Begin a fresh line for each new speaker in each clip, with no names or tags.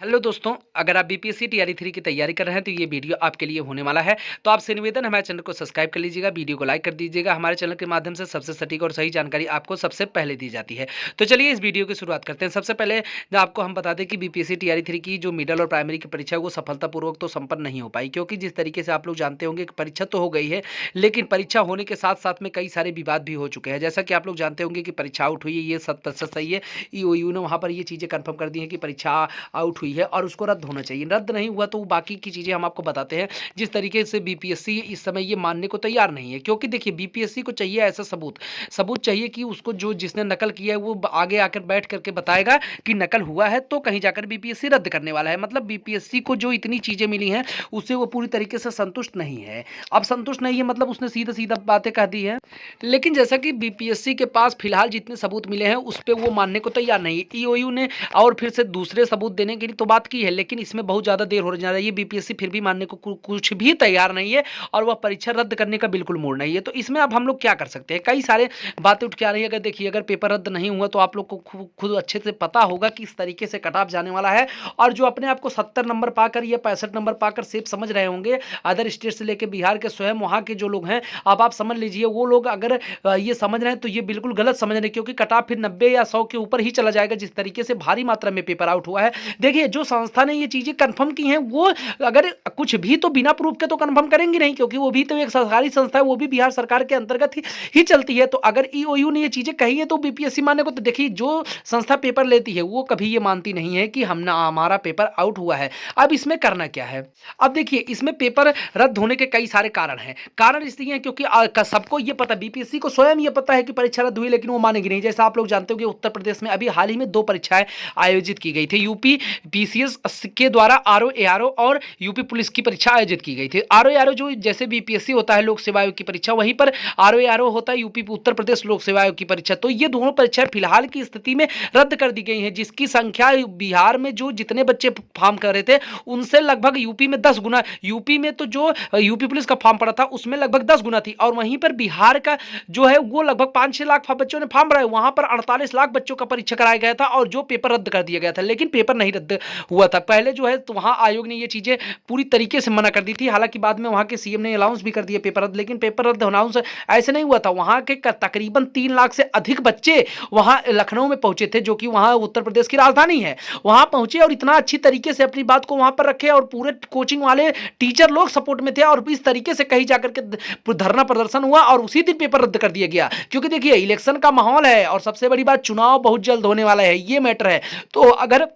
Hello दोस्तों, अगर आप बीपीएससी टीआरई 3 की तैयारी कर रहे हैं तो ये वीडियो आपके लिए होने वाला है। तो आपसे निवेदन है हमारे चैनल को सब्सक्राइब कर लीजिएगा, वीडियो को लाइक कर दीजिएगा। हमारे चैनल के माध्यम से सबसे सटीक और सही जानकारी आपको सबसे पहले दी जाती है। तो चलिए इस वीडियो की शुरुआत करते हैं। सबसे पहले आपको हम बता दें कि बीपीएससी टीआरई 3 की जो मिडल और प्राइमरी की परीक्षा है वो सफलतापूर्वक तो संपन्न नहीं हो पाई, क्योंकि जिस तरीके से आप लोग जानते होंगे कि परीक्षा तो हो गई है, लेकिन परीक्षा होने के साथ-साथ में कई सारे विवाद भी हो चुके हैं। जैसा कि आप लोग जानते होंगे कि परीक्षा आउट हुई है, ये 100% सही है। ईओयू ने वहाँ पर ये चीज़ें कन्फर्म कर दी हैं कि परीक्षा आउट हुई है और उसको रद्द होना चाहिए। रद्द नहीं हुआ तो बाकी की चीज़ें हम आपको बताते हैं। जिस तरीके से बीपीएससी इस समय ये मानने को तैयार नहीं है, क्योंकि देखिए बीपीएससी को चाहिए ऐसा सबूत। सबूत चाहिए कि उसको जो जिसने नकल किया है वो आगे आकर बैठ करके बताएगा कि नकल हुआ है, तो कहीं जाकर बीपीएससी रद्द करने वाला है। मतलब बीपीएससी को जो इतनी चीज़ें मिली हैं उससे वो पूरी तरीके से संतुष्ट नहीं है। अब संतुष्ट नहीं है मतलब उसने सीधा-सीधा बातें कह दी है। लेकिन जैसा कि बीपीएससी के पास फिलहाल जितने सबूत मिले हैं उस पे वो मानने को तैयार नहीं है। ईओयू ने और फिर से दूसरे सबूत देने की तो बात की है, लेकिन इसमें बहुत ज़्यादा देर हो जा रही है। बीपीएससी फिर भी मानने को कुछ भी तैयार नहीं है और वह परीक्षा रद्द करने का बिल्कुल मूड नहीं है। तो इसमें अब हम लोग क्या कर सकते हैं? कई सारे बातें उठ के आ रही है। अगर देखिए, अगर पेपर रद्द नहीं हुआ तो आप लोग को खुद अच्छे से पता होगा कि इस तरीके से कट ऑफ जाने वाला है। और जो अपने आप को 70 नंबर पाकर या 65 नंबर पाकर सेफ समझ रहे होंगे अदर स्टेट से लेके बिहार के, स्वयं वहाँ के जो लोग हैं, अब आप समझ लीजिए वो लोग अगर ये समझ रहे हैं तो ये बिल्कुल गलत समझ रहे हैं, क्योंकि कट ऑफ फिर 90 या 100 के ऊपर ही चला जाएगा जिस तरीके से भारी मात्रा में पेपर आउट हुआ है। देखिए, जो संस्था ने ये चीज़ें कन्फर्म की हैं वो अगर कुछ भी तो बिना प्रूफ के तो कन्फर्म करेंगी नहीं, क्योंकि वो भी तो एक सरकारी संस्था है, वो भी बिहार सरकार के अंतर्गत ही चलती है। तो अगर ईओयू ने ये चीज़ें कही है तो बीपीएससी मानने को, तो देखिए जो संस्था पेपर लेती है वो कभी ये मानती नहीं है कि हमारा पेपर आउट हुआ है। अब इसमें करना क्या है? अब देखिए, इसमें पेपर रद्द होने के कई सारे कारण हैं। कारण इसलिए हैं क्योंकि सबको ये पता, बीपीएससी को स्वयं ये पता है कि परीक्षा रद्द हुई, लेकिन वो मानेगी नहीं। जैसा आप लोग जानते हो कि उत्तर प्रदेश में अभी हाल ही में 2 परीक्षाएं आयोजित की गई थी। यूपी पीसीएस के द्वारा आरओ एआरओ और यूपी पुलिस की परीक्षा आयोजित की गई थी। आरओ एआरओ जो जैसे बीपीएससी होता है लोक सेवा आयोग की परीक्षा, वहीं पर आरओ एआरओ होता है यूपी उत्तर प्रदेश लोक सेवा आयोग की परीक्षा। तो ये दोनों परीक्षाएं फिलहाल की स्थिति में रद्द कर दी गई हैं, जिसकी संख्या बिहार में जो जितने बच्चे फॉर्म कर रहे थे उनसे लगभग यूपी में 10 गुना, यूपी में तो जो यूपी पुलिस का फॉर्म पड़ा था उसमें लगभग 10 गुना थी, और वहीं पर बिहार का जो है वो लगभग 5-6 लाख बच्चों ने फॉर्म भरा है। वहां पर 48 लाख बच्चों का परीक्षा कराया गया था और जो पेपर रद्द कर दिया गया था, लेकिन पेपर नहीं रद्द हुआ था। पहले जो है तो वहां आयोग ने ये चीजें पूरी तरीके से मना कर दी थी। हालांकि बाद में वहां के सीएम ने अनाउंस भी कर दिया पेपर रद्द, लेकिन पेपर रद्द अनाउंस ऐसे नहीं हुआ था। वहां के तकरीबन 3 लाख से अधिक बच्चे वहां लखनऊ में पहुंचे थे, जो कि वहां उत्तर प्रदेश की राजधानी है। वहां पहुंचे और इतना अच्छी तरीके से अपनी बात को वहां पर रखे, और पूरे कोचिंग वाले टीचर लोग सपोर्ट में थे, और इस तरीके से कहीं जाकर के धरना प्रदर्शन हुआ और उसी दिन पेपर रद्द कर दिया गया। क्योंकि देखिए, इलेक्शन का माहौल है और सबसे बड़ी बात, चुनाव बहुत जल्द होने वाला है, ये मैटर है। तो अगर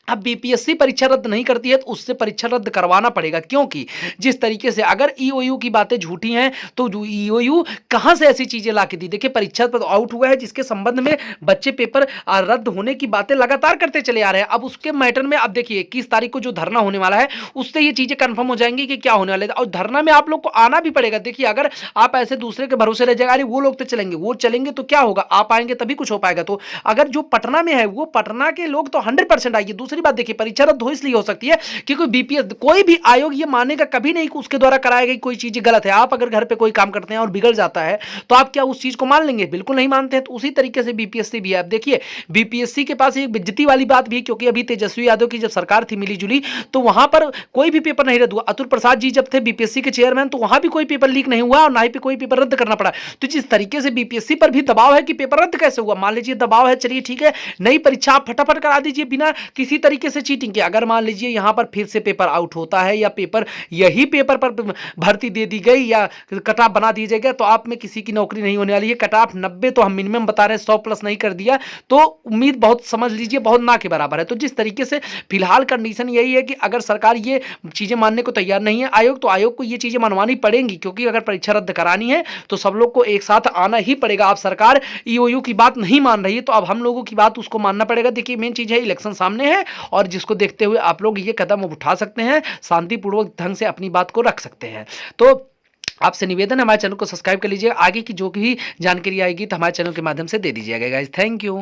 अब बीपीएससी परीक्षा रद्द नहीं करती है तो उससे परीक्षा रद्द करवाना पड़ेगा, क्योंकि जिस तरीके से अगर ईओयू की बातें झूठी हैं तो ईओयू कहां से ऐसी चीजें ला के दी? देखिए, परीक्षा तो आउट हुआ है, जिसके संबंध में बच्चे पेपर रद्द होने की बातें लगातार करते चले आ रहे हैं। अब उसके मैटर में अब देखिए 21 तारीख को जो धरना होने वाला है उससे ये चीजें कंफर्म हो जाएंगी कि क्या होने वाला है, और धरना में आप लोग को आना भी पड़ेगा। देखिए, अगर आप ऐसे दूसरे के भरोसे रह जाएगा, अरे वो लोग तो चलेंगे, वो चलेंगे तो क्या होगा, आप आएंगे तभी कुछ हो पाएगा। तो अगर जो पटना में है वो पटना के लोग तो 100% आइए। दूसरी बात देखिए, परीक्षा रद्द हो इसलिए हो सकती है क्योंकि बीपीएस कोई भी आयोग ये मानेगा कभी नहीं कि उसके द्वारा कराई गई कोई चीज गलत है। आप अगर घर पे कोई काम करते हैं और बिगड़ जाता है तो आप क्या उस चीज को मान लेंगे? बिल्कुल नहीं मानते हैं। तो उसी तरीके से बीपीएससी भी है। आप देखिए, बीपीएससी के पास एक बेइज्जती वाली बात भी है, क्योंकि अभी तेजस्वी यादव की जब सरकार थी मिली जुली, तो वहां पर कोई भी पेपर नहीं रद्द हुआ। अतुल प्रसाद जी जब थे बीपीएससी के चेयरमैन, तो वहां भी कोई पेपर लीक नहीं हुआ और ना ही कोई पेपर रद्द करना पड़ा। तो जिस तरीके से बीपीएससी पर भी दबाव है कि पेपर रद्द कैसे हुआ, मान लीजिए दबाव है, चलिए ठीक है, नई परीक्षा आप फटाफट करा दीजिए बिना किसी तरीके से चीटिंग के। अगर मान लीजिए यहां पर फिर से पेपर आउट होता है या पेपर यही पेपर पर भर्ती दे दी गई या कट ऑफ बना दी जाएगा, तो आप में किसी की नौकरी नहीं होने वाली है। कट ऑफ 90 तो हम मिनिमम बता रहे हैं, 100 प्लस नहीं कर दिया तो उम्मीद बहुत, समझ लीजिए, बहुत ना के बराबर है। तो जिस तरीके से फिलहाल कंडीशन यही है कि अगर सरकार ये चीजें मानने को तैयार नहीं है आयोग, तो आयोग को ये चीजें मनवानी पड़ेंगी, क्योंकि अगर परीक्षा रद्द करानी है तो सब लोग को एक साथ आना ही पड़ेगा। अब सरकार ईओयू की बात नहीं मान रही है तो अब हम लोगों की बात उसको मानना पड़ेगा। देखिए, मेन चीज है इलेक्शन सामने है, और जिसको देखते हुए आप लोग ये कदम उठा सकते हैं, शांतिपूर्वक ढंग से अपनी बात को रख सकते हैं। तो आपसे निवेदन है हमारे चैनल को सब्सक्राइब कर लीजिए। आगे की जो भी जानकारी आएगी तो हमारे चैनल के माध्यम से दे दीजिएगा गाइस। Thank you.